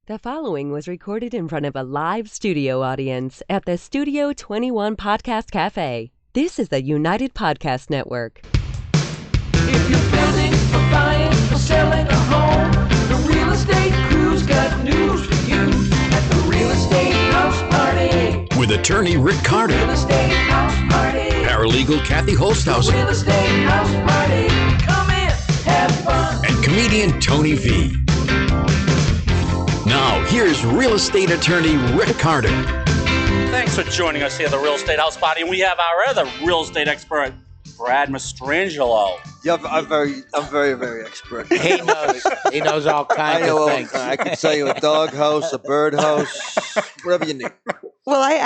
The following was recorded in front of a live studio audience at the Studio 21 Podcast Cafe. This is the United Podcast Network. If you're building or buying or selling a home, the Real Estate Crew's got news for you at the Real Estate House Party. With attorney Rick Carter, Real Estate House Party. paralegal Kathy Holtshouser, Real Estate House Party. Come in, have fun. and comedian Tony V. Now, here's real estate attorney Rick Carter. Thanks for joining us here at the Real Estate House Party. And we have our other real estate expert, Brad Mastrangelo. Yeah, I'm very expert. He knows all kinds of things. I can tell you a dog house, a bird house, whatever you need. Well, I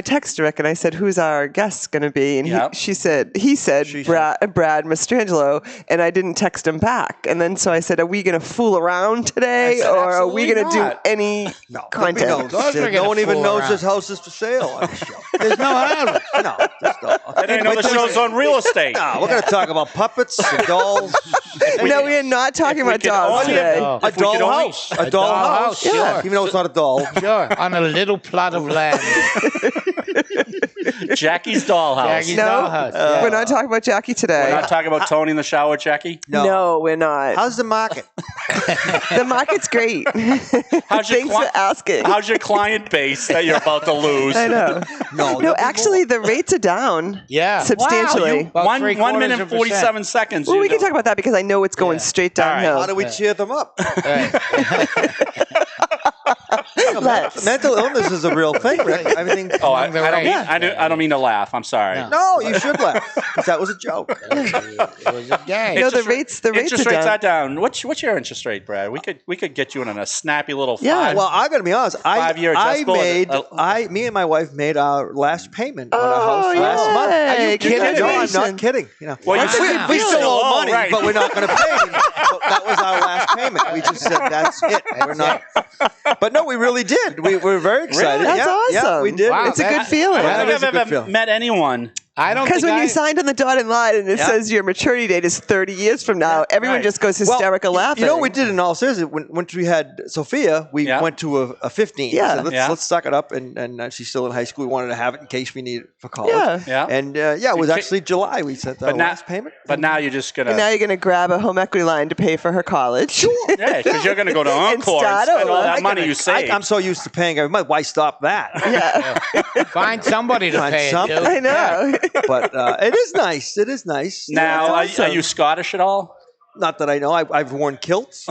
texted Rick and I said, "Who's our guest going to be?" And he said, Brad Mastrangelo, and I didn't text him back. And then so I said, "Are we going to fool around today, or are we going to do any content?" No one even knows this house is for sale on the show. There's no house. No, I didn't know the show's on real estate. No, we're going to talk about puppets and dolls. No, we are not talking about dolls today. A doll house. A doll house. Yeah. Even though it's not a doll. Sure, on a little plot of land. Jackie's dollhouse. We're not talking about Jackie today. We're not talking about Tony in the shower, Jackie? No, we're not. How's the market? The market's great. Thanks for asking. How's your client base that you're about to lose? I know. No, actually, the rates are down. Yeah. Substantially. Wow, 1 minute and 47 seconds. Well, we can talk about that because I know it's going straight downhill. How do we cheer them up? Let's. Mental illness is a real thing, Rick. I don't mean to laugh. I'm sorry. No, you should laugh. Because that was a joke. It was a game. No, the rates Interest are rates down. are down. What's your interest rate, Brad? We could get you in a snappy little Yeah. Well, I got to be honest. 5-year adjustable. Me and my wife made our last payment on a house last month. Are you kidding? No, I'm not kidding. You know, Well, we still owe low, money, right. but we're not going to pay. So that was our last payment. We just said that's it. We're not. But no, we really did. We were very excited. That's awesome. Yeah, we did. Wow, It's a good feeling. I don't think That is a I've good ever feeling. met anyone. I don't Because think when you signed on the dotted line and it says your maturity date is 30 years from now, everyone right. just goes hysterical laughing. You know what we did in all seriousness? Once we had Sophia, we went to a 15. Yeah. So let's suck it up. And she's still in high school. We wanted to have it in case we need it for college. Yeah. And it was actually July we sent our last payment. But now you're just going And now you're going to grab a home equity line to pay for her college. Sure. Yeah, because you're going to go to Encore and start spend all over. that money you saved. I'm so used to paying every month. Why stop that? Yeah. find somebody to Find pay it something. to. I know. But it is nice. It is nice. Now, that's awesome. are you Scottish at all? Not that I know. I've worn kilts.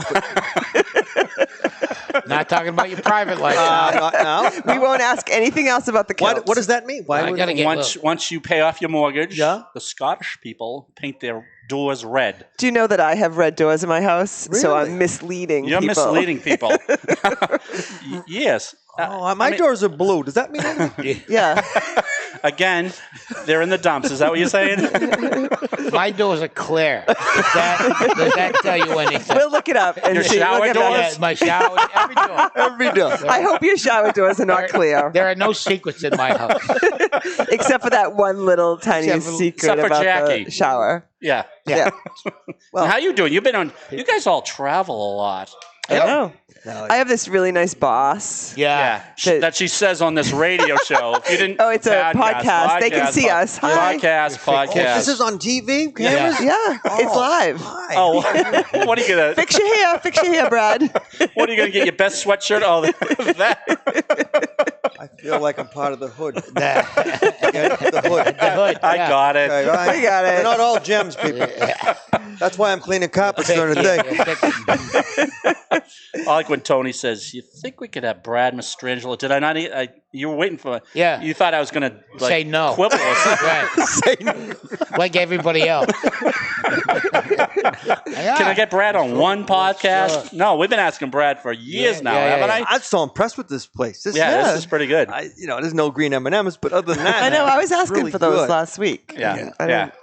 Not talking about your private life. Not now. We won't ask anything else about the kilts. What does that mean? Why I would- gotta get Once you pay off your mortgage, Yeah. the Scottish people paint their doors red. Do you know that I have red doors in my house? So Really? I'm misleading You're people. misleading people. Yes. my doors are blue. Does that mean anything? Yeah. Again, they're in the dumps. Is that what you're saying? My doors are clear. Does that tell you anything? We'll look it up and Your see. shower Look it doors? up. Yeah, my shower, every door. Every door. I hope your shower doors are not clear. There are no secrets in my house. Except for that one little tiny secret except for about Jackie. the shower. Yeah. Yeah. Well, how you doing? You've been on. You guys all travel a lot. I know. I have this really nice boss. Yeah. That she says on this radio show. If you didn't. Oh, it's a podcast. They can see us. Hi. Podcast. This is on TV? Cameras? Yeah, it's live. Hi. Oh, what are you gonna? Fix your hair, Brad. What are you gonna get? Your best sweatshirt? Oh, that. I feel like I'm part of the hood. The The hood. hood. I got it. Okay, right? We got it. They're not all gems, people. That's why I'm cleaning carpets during the day. I like when Tony says, "You think we could have Brad Mastrangelo?" Did I not? You were waiting for. Yeah. You thought I was gonna Say no. quibble or something. Right. Like everybody else. Can I get Brad on one podcast? Sure. No, we've been asking Brad for years now, haven't I? I'm so impressed with this place. This This is pretty good. there's no green M&Ms, but other than that, I know. I was asking really for those good. last week. Yeah. I didn't-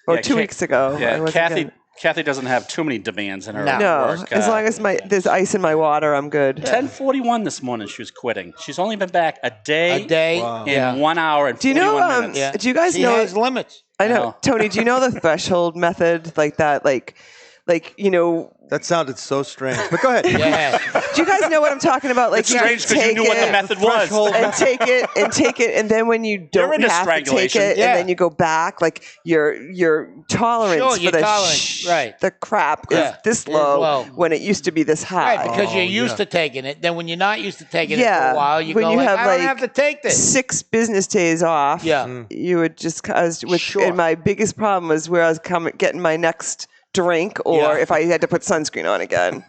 Or Yeah, 2 weeks ago. I Yeah, wasn't good. Kathy doesn't have too many demands in her No, work. as long as there's ice in my water, I'm good. 10:41 this morning, she was quitting. She's only been back a day. Wow. In 1 hour and Do you 41 know? minutes. Do you guys She know? has limits. I know, No. Tony. Do you know the threshold method, like that? Like like, That sounded so strange. But go ahead. Yeah. do you guys know what I'm talking about? Like, It's strange because you knew what the method was. and take it, and then when you don't into have to take strangulation. it, Yeah. and then you go back, like your tolerance for the crap is this low when it used to be this high. Right, because you're used to taking it. Then when you're not used to taking it for a while, you when go you like, have I don't have to take this. 6 business days off. Yeah. You would just and my biggest problem was where I was getting my next drink, or if I had to put sunscreen on again.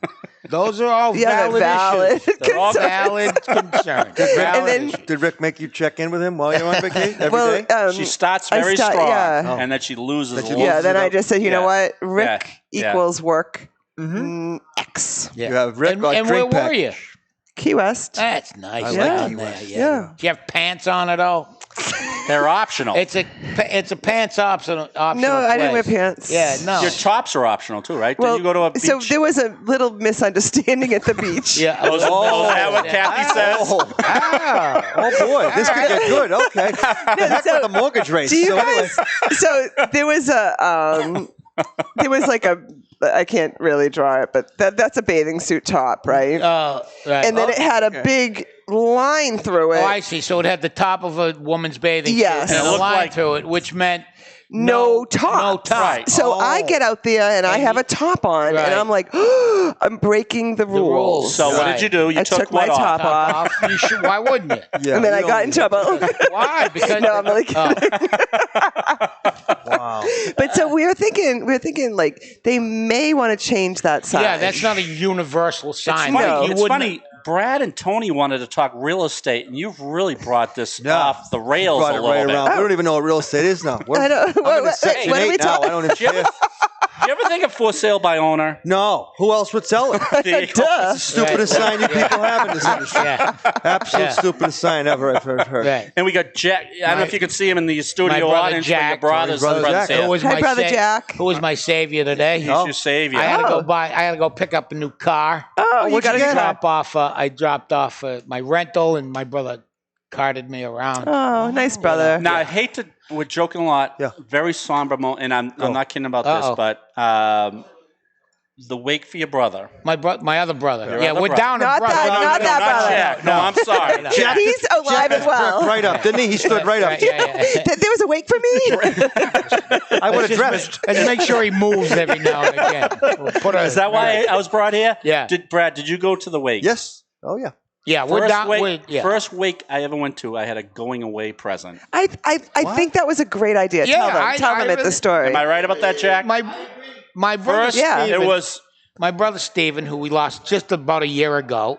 Those are all valid issues. They're all valid concerns. Did Rick make you check in with him while you're on vacation every day? She starts very strong, and then she loses a little. Yeah, then I just said, you know what? Rick Yeah. equals work You X. have Rick And where were you? Key West. That's nice. I like down Key there, West. Yeah. Do you have pants on at all? They're optional. It's a pants optional. No, I didn't wear place. pants. Yeah, no. Your tops are optional too, right? Well, Did you go to a beach? so there was a little misunderstanding at the beach. Yeah. Is that what Kathy says? Oh boy, this could get good. Okay. The heck with the mortgage rates. Do you So guys? So there was like a. I can't really draw it, but that's a bathing suit top, right? Right. And then it had a big line through it. Oh, I see. So it had the top of a woman's bathing Yes. suit and And it a looked line like- through it, which meant no top. No top. Right. So I get out there and I have a top on, Right. and I'm like, I'm breaking the rules. So what did you do? You I took took my what top off. You should, why wouldn't you? Yeah, And then I we got in trouble. Why? Because No, I'm really kidding. Wow. But so we were thinking like they may want to change that sign. yeah, that's not a universal sign. No. You It's wouldn't- funny. Brad and Tony wanted to talk real estate, and you've really brought this Yeah. off the rails Brought a it little right bit. around. We don't even know what real estate is now. I don't. I'm in Section What are we 8 now. talking? I don't even care. Do you ever think of for sale by owner? No. Who else would sell it? Duh. Stupidest sign you people have in this industry. Yeah. Absolute Yeah. stupidest sign ever I've heard. Right. And we got Jack. I don't know if you can see him in the studio brother audience. Jack. But your brothers, Brother Jack. here. Who was Hi, my brother Jack. Who was my savior today? He's your savior. I had to go I had to go pick up a new car. Oh, you got to get? drop. I dropped off my rental, and my brother carted me around. Oh, nice brother. Now, I hate to. We're joking a lot. Yeah. Very somber moment, and I'm not kidding about this, but the wake for your brother. My other brother. Your Yeah, other we're brother. down Not a brother. that- not that brother. Jack. No, I'm sorry. Jack. He's alive and well. Right up, didn't he? He stood right up. Yeah. There was a wake for me. I would have dressed. Let's make sure he moves every now and again. We'll put Is that why I was brought here? Yeah. Brad, did you go to the wake? Yes. Oh, yeah. Yeah, we're down. First wake I ever went to, I had a going away present. I think that was a great idea. Yeah, Tell them at the story. Am I right about that, Jack? My brother First, Yeah. Steven, it was. my brother Steven, who we lost just about a year ago,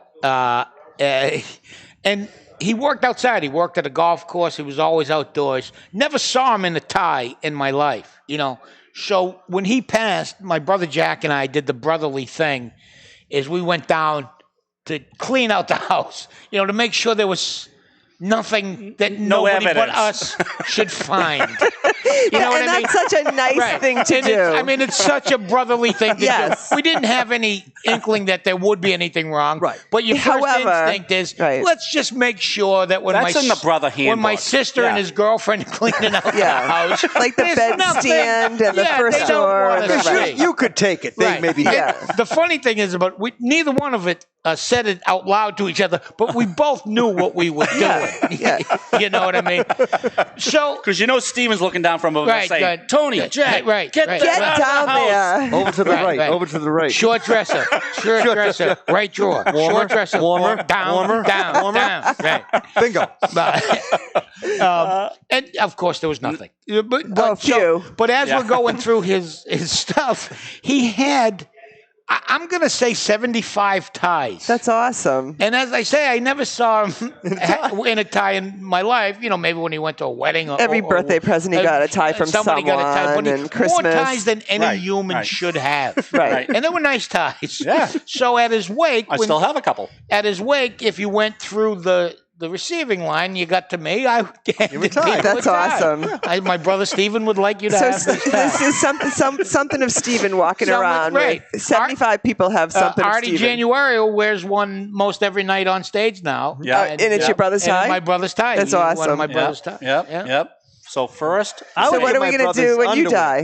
and he worked outside. He worked at a golf course. He was always outdoors. Never saw him in a tie in my life, So when he passed, my brother Jack and I did the brotherly thing, is we went down to clean out the house, to make sure there was nothing that nobody but evidence. us should find. You know what I mean? That's such a nice thing to And do. it's such a brotherly thing to Yes. do. We didn't have any inkling that there would be anything wrong. Right. But your first However, instinct is, right. let's just make sure that when That's in the brother when my handbook. sister and Yeah. his girlfriend are cleaning out Yeah. the house, Like the there's bed nothing- stand and the Yeah, first they don't door want and us the- to Right. see. You could take it. They Right. maybe And not. the funny thing is, neither one of it said it out loud to each other, but we both knew what we were doing. Yeah. You know what I mean? So Because Steven's looking down from over Right, saying, good. Tony, Yeah, Jack, right, get right. the Get hell out of down the house. there. Over to the Right, right. Over to the right. short dresser, right drawer, Warmer, short dresser, warmer, down, warmer, down, warmer. down. Right. Bingo. And of course, there was nothing. But phew. but as Yeah. we're going through his stuff, he had, I'm going to say 75 ties. That's awesome. And as I say, I never saw him in a tie in my life. Maybe when he went to a wedding. Every birthday present he got a tie from somebody got a tie, but someone, and more Christmas. ties than any Right, human right. should have. Right. And they were nice ties. Yeah. So at his wake, I still have a couple. at his wake, if you went through the receiving line, you got to me. I handed tie. people a That's tie. awesome. My brother Steven would like you to So have this tie. this is something of Stephen walking Someone- around. right. With 75 people have something of Artie Stephen. Januario wears one most every night on stage now. Yeah. And it's your brother's and tie? my brother's tie. That's He used One awesome. of my brother's ties. Yep. So first, So what are we going to do when you die?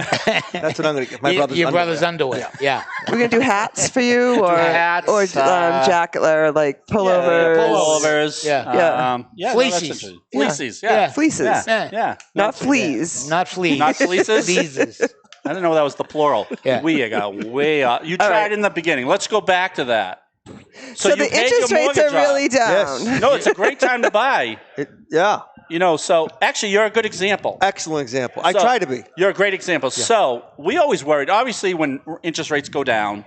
That's what I'm going to get. My Your brother's underwear. underwear. Yeah. We're going to do hats for you, or hats, jacket, or like pullovers. pullovers. Yeah. Fleeces. Fleeces. Yeah. Yeah. Fleeces. Yeah. Not fleas. Not fleas. Not fleeces? Fleeces. I didn't know that was the plural. Yeah. We got way off. You tried in the beginning. Let's go back to that. So you the paid interest your rates are mortgage off. really down. Yes. No, it's a great time to buy. Yeah. So actually, you're a good example. Excellent example. I So, try to be. You're a great example. Yeah. So we always worried. Obviously, when interest rates go down,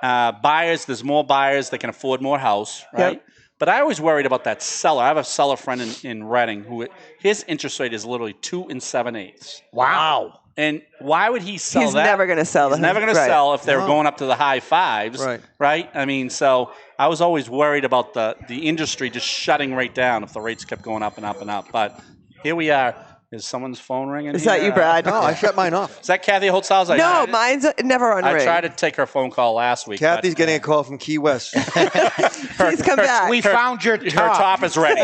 there's more buyers that can afford more house, right? Yep. But I always worried about that seller. I have a seller friend in Reading who his interest rate is literally 2 7/8. Wow. And why would he sell He's that? never going to sell. He's never going to sell if they're going up to the high fives, Right. I mean, so I was always worried about the industry just shutting right down if the rates kept going up and up and up. But here we are. Is someone's phone ringing? Is that you, Brad? No, I shut mine off. Is that Kathy Holtshouser? No, mine's never on I ring. tried to take her phone call last week. Kathy's getting a call from Key West. Please come back. We found your Her top. top is ready.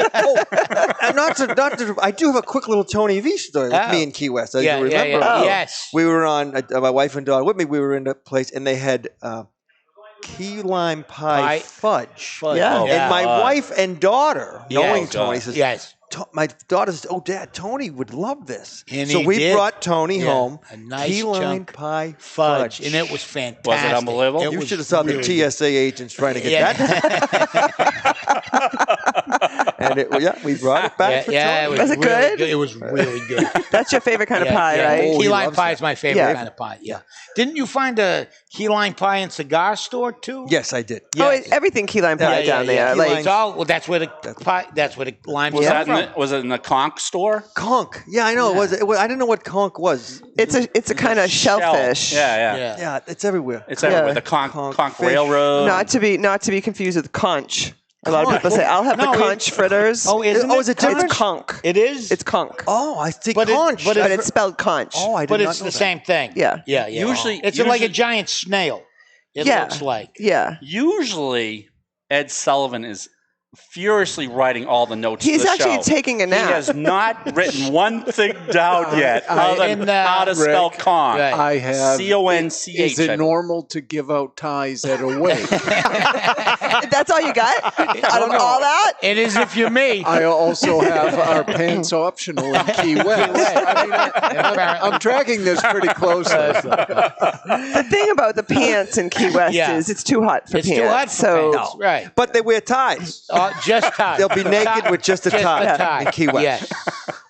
not to. I do have a quick little Tony V story with me and Key West. As you remember, Yes. we were on. My wife and daughter with me. We were in a place, and they had key lime pie fudge. Yeah. And my wife and daughter, knowing Tony, says, Yes. My daughter says, "Oh, Dad, Tony would love this." And so he we did. brought Tony home A nice key lime chunk pie fudge, and it was fantastic. Was it unbelievable? It You was should have saw really the TSA agents trying to get that. And we brought it back for Tony. it was Was it really good? It was really good. That's your favorite kind of pie, right? Oh, Key he lime loves pie that. is my favorite Yeah. kind of pie. Yeah. Didn't you find a key lime pie and cigar store too? Yes, I did. Oh, everything key lime pie down there. Key Like, lime. It's all, well, that's where the pie. That's where the lime Was, comes from. was it in the conch store? Conch. Yeah, I know. It was. I didn't know what conch was. it's a kind of shellfish. Yeah. Yeah, it's everywhere. It's everywhere. Yeah. The conch fish. railroad. Not to be confused with conch. A lot of people say, "I'll have the conch fritters." Oh, isn't is it different? It's conch. It is. It's conch. Oh, I think But conch. but But it's spelled conch. Oh, I did but not it's know the that. same thing. Yeah. Yeah. Usually- it's like a usually- giant snail. It Yeah. looks like. Yeah. Usually, Ed Sullivan is furiously writing all the notes. He's for the actually show. taking a nap. He has not written one thing down yet, other than how to spell conch. Right. I have. CONCH. Is it normal to give out ties at a wake? That's all you got out of all that? It is if you're me. I also have our pants optional in Key West. I mean, I'm tracking this pretty closely. The thing about the pants in Key West is it's too hot for It's pants. too hot for pants. Right. But they wear ties. Just tie. They'll be naked with just a tie in Key West. Yes.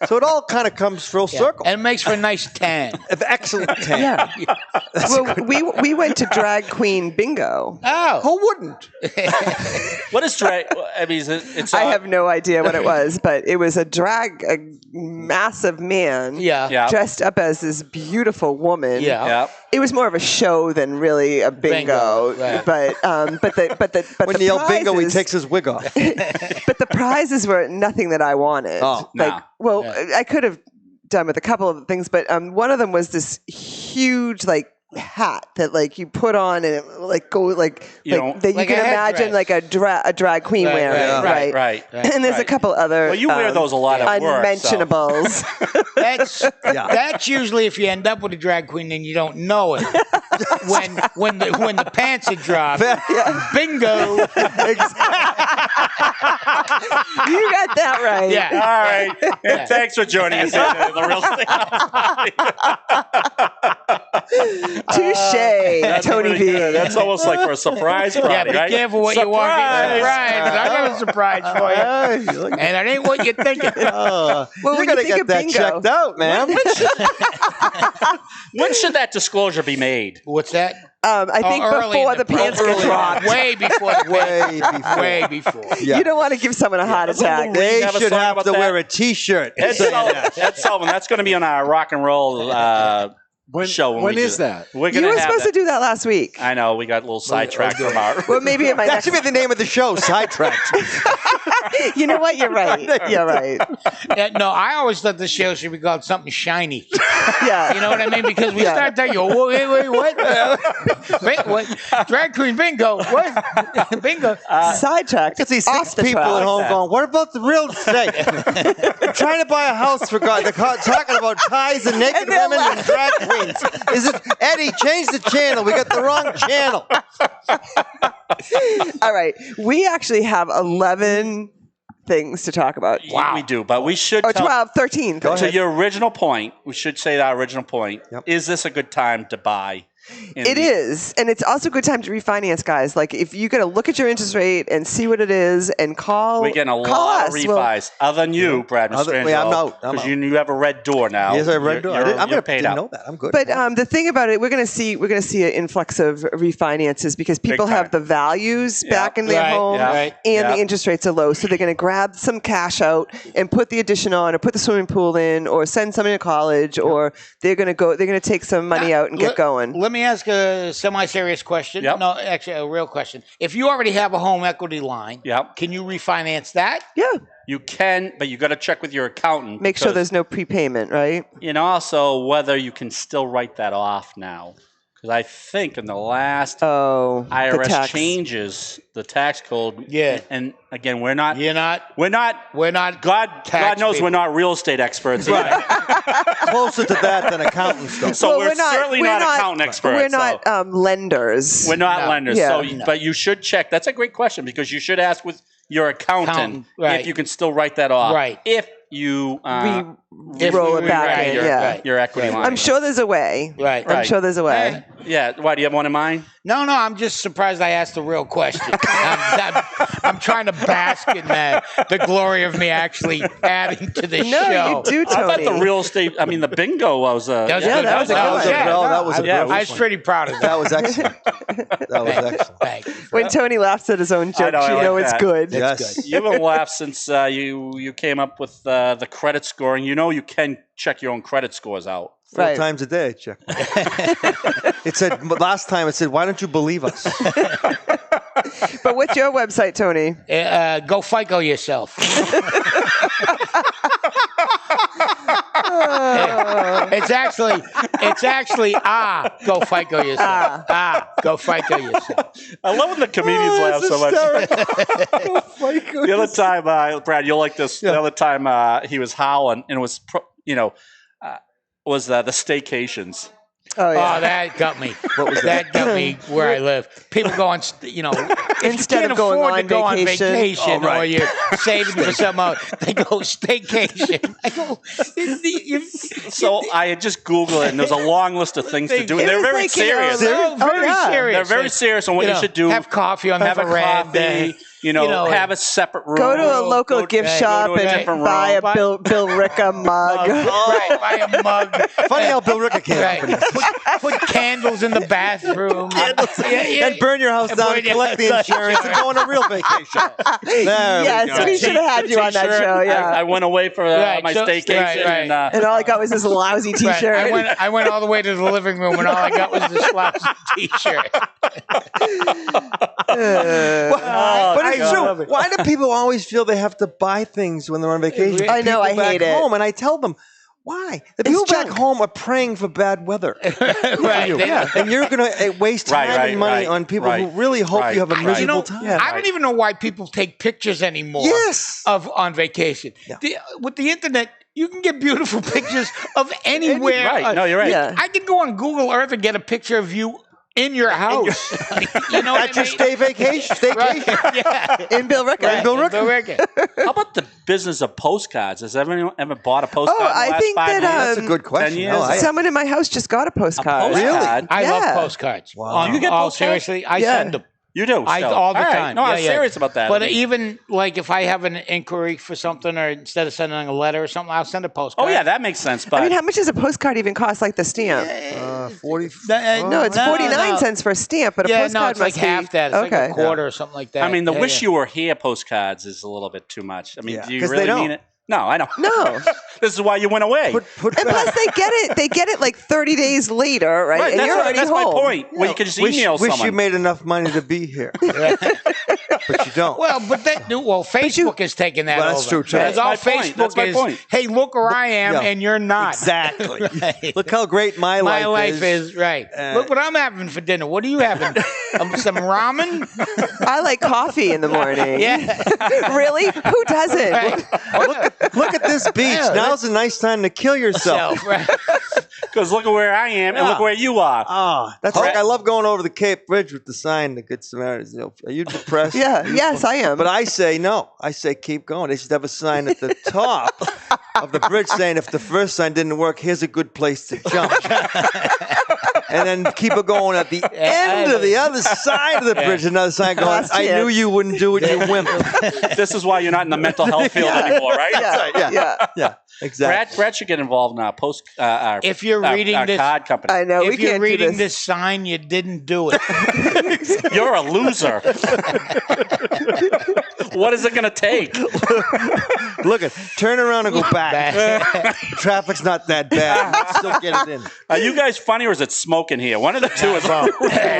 So it all kind of comes full circle. And it makes for a nice tan. Excellent tan. Yeah. Well, we went to drag queen bingo. Oh. Who wouldn't? What is drag? I mean, it's. I have no idea what it was, but it was a massive man Yeah. dressed up as this beautiful woman. Yeah. It was more of a show than really a bingo. Right. But When the you yell bingo, he prizes- takes his wig off. But the prizes were nothing that I wanted. Oh, I could have done with a couple of things, but one of them was this huge hat that you put on and it that you Like can a imagine headdress. a drag queen wearing. Right. And there's a couple other Well, you wear those a lot at work, so. unmentionables. That's usually if you end up with a drag queen and you don't know it. when the pants are dropped. Bingo. You got that right. Yeah. All right. And thanks for joining us here today, the Real Estate. Touche, Tony V. That's almost like for a surprise party, Yeah, be right? careful what you walk in. Surprise. I got a surprise for you. And it ain't what you're thinking. Well, You're when going to you think get of that bingo, checked out, man. When should that disclosure be made? What's that? I think early before in the pants early get in- dropped. Way before. Way before. Way before. Yeah. You don't want to give someone a heart attack. They have a should song have about to that? wear a T-shirt. Ed saying Sullivan, that. Ed Sullivan, that's going to be on our rock and roll show. When we is do that? We're You gonna were have supposed to do that last week. I know we got a little sidetracked from our. Well, maybe it might. That should be the name of the show, Sidetracked. You know what? You're right. You're right. Yeah, no, I always thought the show should be called something shiny. Yeah. You know what I mean? Because we start telling you, wait, what? Drag queen bingo. What? Bingo. Sidetracked. I can see Off 6 the people track. at home going, what about the real estate? I'm trying to buy a house for God. They're talking about ties and naked And they're women and drag queens. Is it, Eddie, change the channel. We got the wrong channel. All right. We actually have 11 things to talk about. We do, but we should. Or 12, 13. To your original point, we should say our original point. Yep. Is this a good time to buy? It is. And it's also a good time to refinance, guys. Like, if you got to look at your interest rate and see what it is and call We're getting a call lot us. of refis. Other than you, Brad Mastrangelo. I'm out. Because you have a red door now. Yes, I have a red door. I'm You're going to paid know out. that. I'm good. But the thing about it, we're going to see an influx of refinances because people time. have the values back in their Right, home yeah, and the interest rates are low. So they're going to grab some cash out and put the addition on or put the swimming pool in or send somebody to college or they're going to take some money out and get going. Let me ask a semi-serious question. Yep. No, actually, a real question. If you already have a home equity line, can you refinance that? Yeah. You can, but you got to check with your accountant. Make sure there's no prepayment, right? And also whether you can still write that off now. Because I think in the last IRS changes, the tax code. Yeah. And again, we're not. You're not. We're not. God knows we're not real estate experts. Either. Closer to that than accountants, though. So we're certainly not accountant experts. We're not lenders. We're not lenders. Yeah. But you should check. That's a great question because you should ask with your accountant if you can still write that off. Right. If you roll it back in, your equity line. I'm sure there's a way. Right. I'm sure there's a way. Yeah. Why, do you have one in mind? No, I'm just surprised I asked a real question. I'm trying to bask in the glory of me actually adding to the show. No, you do, Tony. I thought the real estate, the bingo was a... that was a good one. I was pretty proud of that. That was excellent. That was excellent. Thanks. When Tony laughs at his own jokes, you know it's good. Yes. You haven't laughed since you came up with the credit scoring. You know you can check your own credit scores out. 4 times a day, check. It said, last time it said, why don't you believe us? But what's your website, Tony? Go FICO yourself. It's actually go FICO yourself. Go FICO yourself. I love when the comedians laugh so much. The other time, Brad, you'll like this. The other time he was howling and it was, was the staycations. Oh, yeah. Oh, that got me. What was that? That got me where I live. People going, Instead of going on vacation or you're saving for some they go staycation. I go. So I had just Googled it, and there's a long list of things to do. And they're very serious. Very serious. They're very serious on what you should do. Have coffee on the veranda. Have a separate room. Go to a local gift shop and buy a Bill Ricca mug. Right, buy a mug. Funny how Bill Ricca can't. Put candles in the bathroom. And burn your house down and collect the insurance and go on a real vacation. Yes, we should have had you on that show. Yeah, I went away for my staycation, and all I got was this lousy T-shirt. I went all the way to the living room, and all I got was this lousy T-shirt. But it's true. Why do people always feel they have to buy things when they're on vacation? I know, I hate it. Home, and I tell them, why? The people back home are praying for bad weather. Right. And you're going to waste time and money on people who really hope you have a miserable time. I don't even know why people take pictures anymore on vacation. Yeah. With the internet, you can get beautiful pictures of anywhere. Right. No, you're right. Yeah. I can go on Google Earth and get a picture of you in your house. At your staycation. Right. Yeah. In Bill Ricca. Right. Bill Ricca. How about the business of postcards? Has anyone ever bought a postcard in the last 5 years? That's a good question. Someone in my house just got a postcard. Really? I love postcards. Wow. Do you get postcards? Seriously, I send them. You do? All the time. No, I'm serious about that. But even like if I have an inquiry for something, or instead of sending a letter or something, I'll send a postcard. Oh yeah, that makes sense. But how much does a postcard even cost? Like the stamp? 40. No, it's 49 cents for a stamp, but a postcard it's like half that. It's like a quarter or something like that. the wish you were here postcards is a little bit too much. I mean, do you really mean it? No, I know. No. This is why you went away. And plus, they get it like 30 days later, right? And you're already that's home. my point. Where you can just email someone. Wish you made enough money to be here. But you don't. Well, Facebook is taking that over. That's true, too. That's all my point. Facebook That's my is, point. hey, look where I am, and you're not. Exactly. Right. Look how great my life is. Right. Look what I'm having for dinner. What are you having? Some ramen? I like coffee in the morning. Yeah. Really? Who doesn't? Right. Look at this beach. Now's a nice time to kill yourself. Because look at where I am and look where you are. Oh, that's like I love going over the Cape Bridge with the sign, the Good Samaritans. You know, are you depressed? Yeah. Yes, I am. But I say no. I say keep going. They should have a sign at the top of the bridge saying if the first sign didn't work, here's a good place to jump. And then keep it going at the end of the other side of the bridge. Another sign going, I knew you wouldn't do it, you wimp. This is why you're not in the mental health field anymore, right? Yeah, exactly. Brad should get involved in our if you're reading our this card company. I know. If you're reading this sign, you didn't do it. You're a loser. What is it going to take? Look at turn around and go back. Traffic's not that bad. Let's still get it in. Are you guys funny or is it smoking here? One of the two is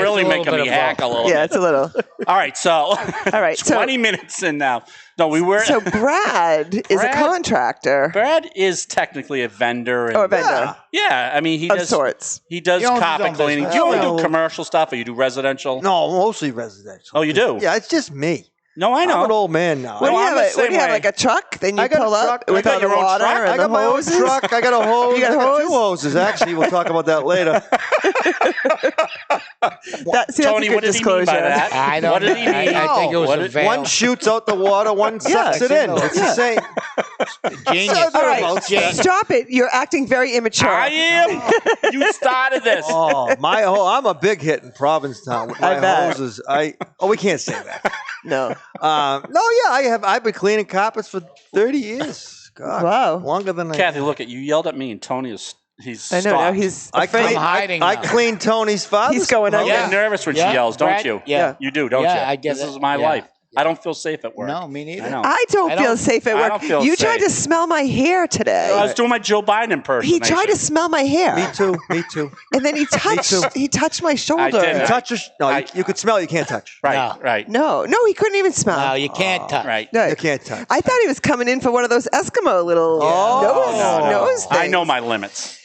really making me hack a little. Yeah, it's a little. All right, so 20 So minutes in now. No, we were. So Brad is a contractor. Brad is technically a vendor. Or a vendor. Yeah, I mean, he of does. sorts. He does He owns his carpet own cleaning. business. Do you only do commercial stuff or you do residential? No, mostly residential. Oh, you do? Yeah, it's just me. No, I know. I'm an old man now. What do you I'm have? the What do same you have? way. Like a truck? Then you I got pull a up truck. with I all got the your own water truck. and I got the my own hoses. truck. I got a hose. You got I got hose? two hoses, actually. We'll talk about that later. That's a Tony, good what did he mean disclosure. by that? I don't What did he know. mean? I think it was a veil. One shoots out the water, one sucks it in. It's the same. Genius. All right, Genius. stop it. You're acting very immature. I am. You started this. I'm a big hit in Provincetown with my I bet. hoses. We can't say that. No. I've been cleaning carpets for 30 years. God, Wow. longer than Kathy, look at you. Yelled at me, and Tony is. He's. I know. stopped. Now he's I afraid. clean, I'm hiding I now. clean Tony's father's. He's going You on. get nervous when she yells, don't Brad? you? Yeah. You do, don't you? Yeah, I get This it. is my Yeah. life. I don't feel safe at work. No, me neither. I know. I don't feel safe at I work. don't feel You safe. tried to smell my hair today. I was doing my Joe Biden He impersonation. tried to smell my hair. Me too. Me too. And then he touched my shoulder. did. You touch you could smell. You can't touch. Right, No. right. No, he couldn't even smell. No, you can't touch. Right. No. You can't touch. I thought he was coming in for one of those Eskimo little nose things. I know my limits.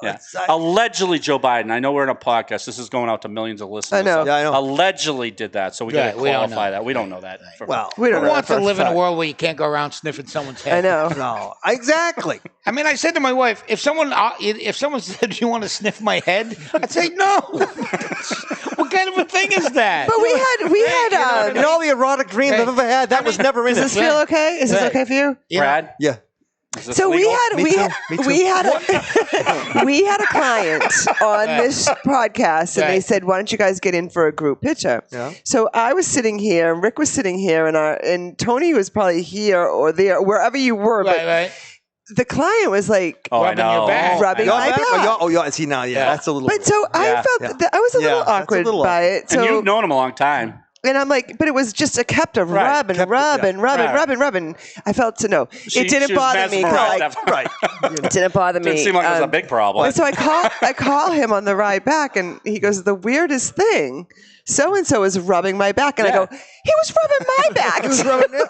Yeah. Allegedly, Joe Biden. I know we're in a podcast. This is going out to millions of listeners. I know. Yeah, I know. Allegedly did that, so we got to we don't qualify know. that. We don't know that. Well, We don't Who know wants that to for a live in a fact. world where you can't go around sniffing someone's head? I know. no, exactly. I mean, I said to my wife, if someone said, "Do you want to sniff my head?" I'd say no. What kind of a thing is that? But we had. In all the erotic dreams I've ever had, that was never in Does it. this feel okay? Is this okay for you? Brad, Yeah. is this So legal? Me too. we had a client on this podcast, and they Right. said, "Why don't you guys get in for a group picture?" Yeah. So I was sitting here, and Rick was sitting here, and Tony was probably here or there, wherever you were. But right. the client was like Oh, I rubbing your know. back. rubbing Your my back? back. Yeah. See now, that's a little. But so I Yeah. felt that I was a little that's a awkward little by awkward. it. So And you've known him a long time. and I'm like, but it was just a kept of Right. rub and Kept it, rub yeah. and rub and Right. rub and rub and I felt to know. It didn't She was bother me. 'Cause mesmerized. right. it didn't bother me. Didn't seem like it was a big problem. So I call him on the ride back, and he goes, "The weirdest thing, so and so is rubbing my back," and I Yeah. go, "He was rubbing my back." It was rubbing it.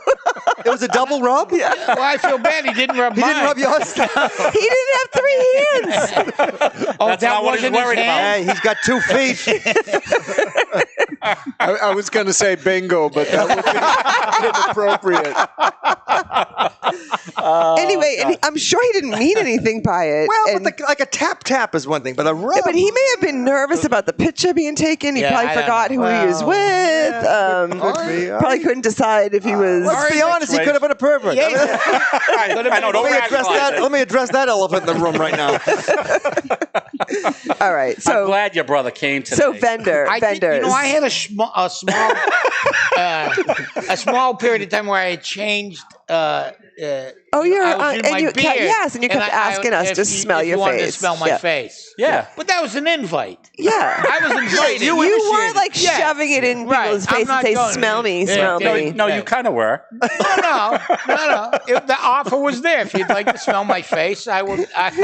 It was a double rub. Yeah. Well, I feel bad. He didn't rub He mine. didn't rub yours. He didn't have 3 hands. Oh, That's that not what he's wasn't his worried about. hand? Hey, he's got 2 feet. I was going to say bingo, but that would be inappropriate. Anyway, and I'm sure he didn't mean anything by it. Well, and, but like a tap is one thing, but a rub. yeah, but he may have been nervous about the picture being taken. He Yeah, probably I don't forgot who know. he was with. could be. Probably couldn't decide if he was. Let's be honest, he could have been a pervert. Yeah. I know. Don't rationalize it. Let me address that elephant in the room right now. All right, I'm so glad your brother came today. so vendors. I had a small period of time where I had changed you're I was in and my you beard, yes, and you kept asking us to smell your wanted to face. smell my face. Yeah. But that was an invite. Yeah. I was invited. You weren't like Yeah. shoving it in Right. people's I'm face and not say, going- smell me, smell me. No, you kind of were. No. If the offer was there, if you'd like to smell my face, I would. And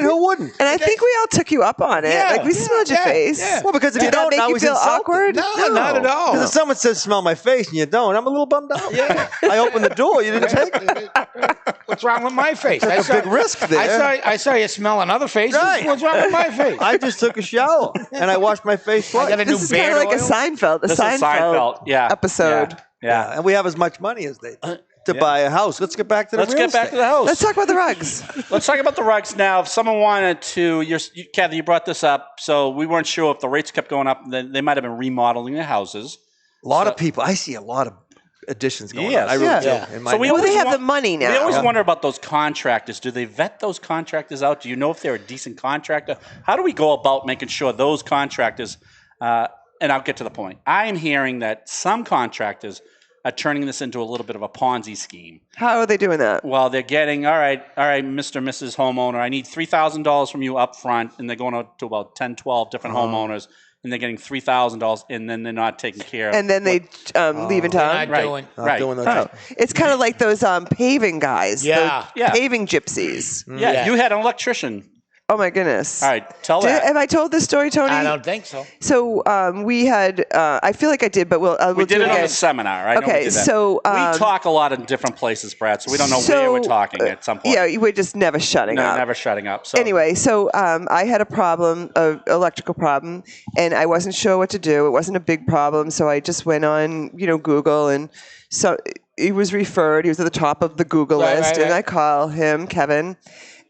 who wouldn't? And I think we all took you up on it. Yeah, Like, we smelled your yeah, face. yeah. Well, because if you Did that don't, make now you he's feel insulted. awkward? No, not at all. Because if someone says smell my face and you don't, I'm a little bummed out. Yeah. I opened the door. You didn't take it. What's wrong with my face? Took a big risk there. I saw you smelling other faces. Right. What's wrong with my face? I just took a shower and I washed my face twice. I got a new This is kind beard of like a oil. Seinfeld, This is Seinfeld. Yeah. episode. Yeah. And we have as much money as they do to buy a house. Let's get back to the Let's real get back estate. to the house. Let's talk about the rugs. Let's talk about the rugs now. If someone wanted to, Kathy, you brought this up, so we weren't sure if the rates kept going up. Then they might have been remodeling their houses. A lot of people. I see a lot of additions going Yes. on. I really Yeah. do. In my So we Well, neighborhood. they have want- the money now. We always wonder about those contractors. Do they vet those contractors out? Do you know if they're a decent contractor? How do we go about making sure those contractors, and I'll get to the point. I am hearing that some contractors are turning this into a little bit of a Ponzi scheme. How are they doing that? Well, they're getting, all right, Mr. and Mrs. Homeowner, I need $3,000 from you up front, and they're going out to about 10, 12 different homeowners, and they're getting $3,000, and then they're not taking care of And then they leave in town. Not doing. Right. Doing those Oh, it's kind of like those paving guys. Yeah. those Yeah. paving gypsies. Yeah, Yeah. you had an electrician. Oh my goodness. All right, tell that. Have I told this story, Tony? I don't think so. So we had. I feel like I did, but we'll We do did it it on again. the seminar. I know we Okay, did that. so, we talk a lot in different places, Brad, so we don't know where we're talking at some point. Yeah, we're just never shutting no, up. never shutting up. So Anyway, so I had a problem, an electrical problem, and I wasn't sure what to do. It wasn't a big problem, so I just went on, Google, and so he was referred. He was at the top of the Google Right, list, right, and right. I call him, Kevin,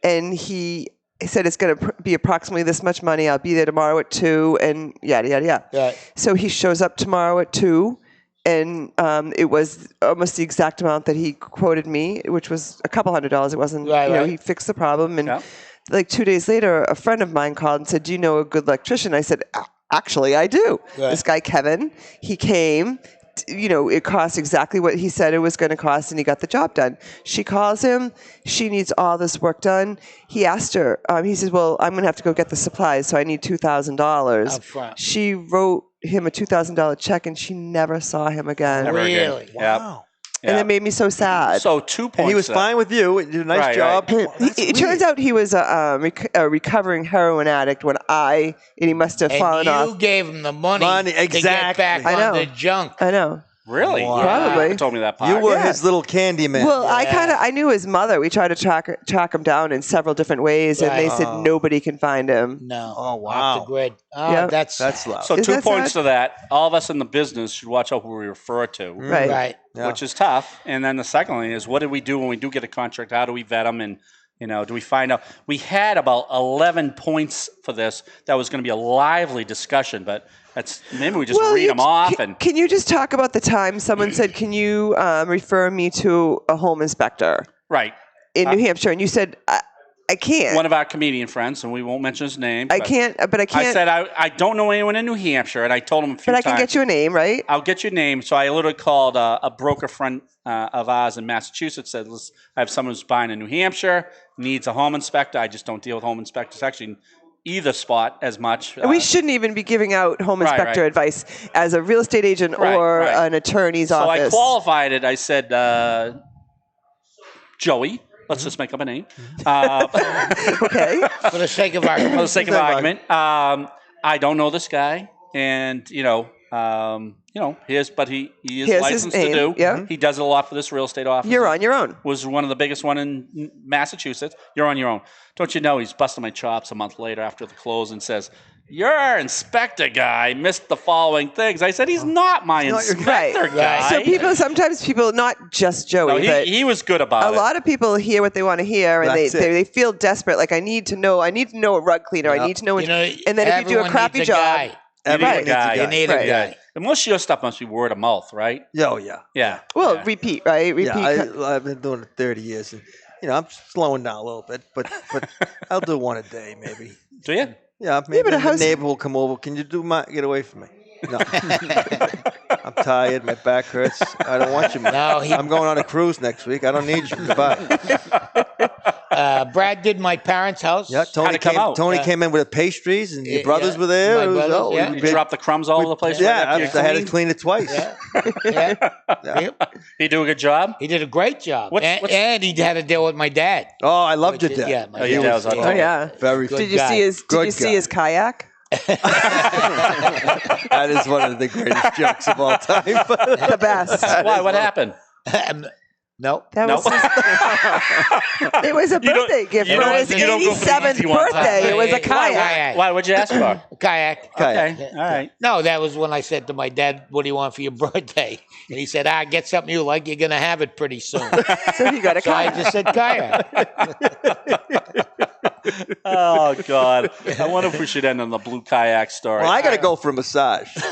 and he said it's going to be approximately this much money. I'll be there tomorrow at 2, and yada yada yada. Right. So he shows up tomorrow at 2. And it was almost the exact amount that he quoted me, which was a couple $100. It wasn't, Right. he fixed the problem. And Yeah. like 2 days later, a friend of mine called and said, do you know a good electrician? I said, actually, I do. Right. This guy, Kevin, he came. It cost exactly what he said it was going to cost, and he got the job done. She calls him. She needs all this work done. He asked her. He says, well, I'm going to have to go get the supplies, so I need $2,000. Up front. She wrote him a $2,000 check, and she never saw him again. never again. Really? Wow. And it made me so sad. So 2 points. And he was there. fine with you. He did a nice Right, job. right. It turns out he was a recovering heroin addict and he must have fallen And you off. gave him the money, Money, to get exactly. back I know. on the junk. I know. Really? Wow. Probably. You never told me that part. You were Yeah. his little candy man. Well, I knew his mother. We tried to track him down in several different ways, and they said nobody can find him. No. Oh, Off wow. the grid. Oh, Yeah. that's loud. So Is 2 that points sad? to that. All of us in the business should watch out who we refer to, Right. right. Yeah. which is tough. And then the second thing is, what do we do when we do get a contract? How do we vet them? And do we find out? We had about 11 points for this. That was going to be a lively discussion, but maybe we just read them off. Can you just talk about the time someone said, can you refer me to a home inspector Right. in New Hampshire? And you said, I can't. One of our comedian friends, and we won't mention his name. I but can't, but I can't. I said, I don't know anyone in New Hampshire, and I told him a few but I times. can get you a name, right? I'll get your name. So I literally called a broker friend of ours in Massachusetts, said, listen, I have someone who's buying in New Hampshire, needs a home inspector. I just don't deal with home inspectors actually in either spot as much. We shouldn't even be giving out home Right, inspector right. advice as a real estate agent or Right. an attorney's So I office. qualified it. I said, Joey. Let's just make up a name. Okay. For the sake of argument. For the sake of argument. I don't know this guy. And, he is Here's his licensed to name, do. yeah. He does a lot for this real estate office. You're on your own. Was one of the biggest one in Massachusetts. You're on your own. Don't you know he's busting my chops a month later after the close and says, your inspector guy missed the following things. I said, he's not my inspector Right. guy. So sometimes people, not just Joey, No, but he was good about a it. lot of people hear what they want to hear, and That's it. they feel desperate. Like, I need to know a rug cleaner. I need to know. And then if you do a everyone crappy needs a job, guy. You need Everyone a needs a guy. guy. You need Right. a guy. And most of your stuff must be word of mouth, right? Oh, yeah. Yeah. well, Yeah. repeat, right? Repeat. Yeah, I've been doing it 30 years. And, I'm slowing down a little bit, but I'll do one a day maybe. Do you? Yeah, maybe but a the house- neighbor will come over. Can you get away from me? No. I'm tired. My back hurts. I don't want you. No, I'm going on a cruise next week. I don't need you. Goodbye. Brad did my parents' house. Yeah, Tony came in with pastries, and your brothers were there. My brothers, You dropped the crumbs all over the place. Yeah, I had to clean it twice. Yeah. He do a good job. He did a great job, and he had to deal with my dad. Oh, I loved your dad. Yeah, my your dad was Oh yeah, very. Did you see his? Did you see his kayak? That is one of the greatest jokes of all time. The best. Why? What happened? No. That was it was a birthday gift for his 87th birthday. It was a kayak. Why? What'd you ask for? Kayak. Okay. All right. No, that was when I said to my dad, "What do you want for your birthday?" And he said, "Get something you like. You're going to have it pretty soon." So he got a kayak. I just said kayak. Oh God! I wonder if we should end on the blue kayak story. Well, I got to go for a massage. No,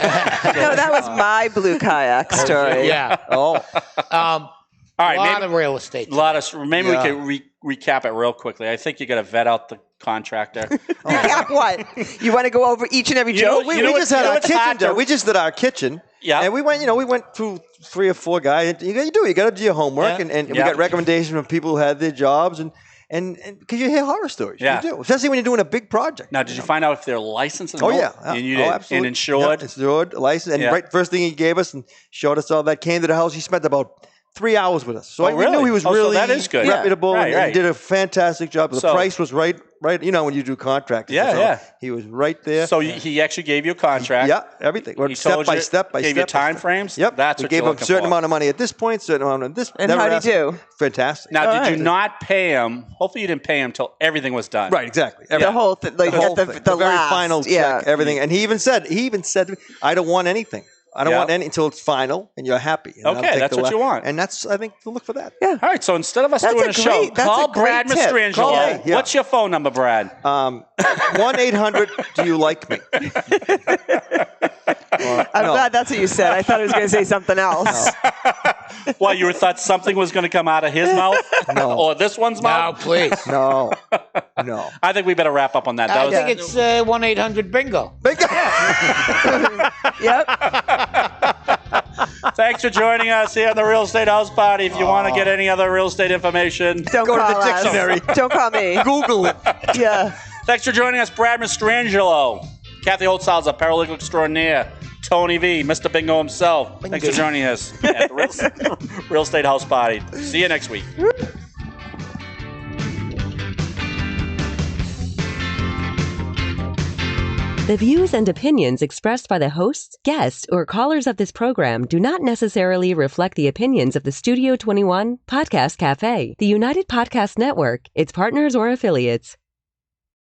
that was my blue kayak story. Yeah. Oh. All right, a lot of real estate. Maybe we can recap it real quickly. I think you got to vet out the contractor. Recap what? You want to go over each and every joke? We just had our kitchen done. We just did our kitchen. Yeah. And we went through 3 or 4 guys. You got to do your homework. Yeah. And we got recommendations from people who had their jobs. And because you hear horror stories. Yeah. You do. Especially when you're doing a big project. Now, did you find out if they're licensed? Oh, yeah. And you did. Absolutely. And insured? Yeah, insured, licensed. And first thing he gave us and showed us all that, came to the house. He spent about 3 hours with us. So we knew he was really so that is good. reputable and did a fantastic job. The price was right. You know, when you do contracts. Yeah. He was right there. So he actually gave you a contract. Yeah, everything. He step by step. Gave you time frames. Yep. That's we what gave you're him a certain amount of money at this point, certain amount at this. And how'd he do? Fantastic. Now, did you not pay him? Hopefully, you didn't pay him until everything was done. Right, exactly. The whole thing. Like the whole the thing. The very last, final check, everything. And he even said to me, I don't want anything. I don't want any until it's final and you're happy. And okay, that's what you want. And that's, I think, to look for that. Yeah. All right, so instead of us doing a show, call Brad Mastrangelo. Yeah. What's your phone number, Brad? 1-800, do you like me? I'm glad that's what you said. I thought he was going to say something else. Why, you thought something was going to come out of his mouth? No. Or this one's mouth? No, please. No. I think we better wrap up on that. I think it's 1-800-BINGO. Bingo. Yep. Thanks for joining us here on the Real Estate House Party. If you want to get any other real estate information, Don't go to call the us. dictionary. Don't call me. Google it. Yeah. thanks for joining us, Brad Mastrangelo, Kathy Holtshouser, Paralegal Extraordinaire, Tony V, Mr. Bingo himself. Thanks for joining us at the Real Estate House Party. See you next week. The views and opinions expressed by the hosts, guests, or callers of this program do not necessarily reflect the opinions of the Studio 21 Podcast Cafe, the United Podcast Network, its partners, or affiliates.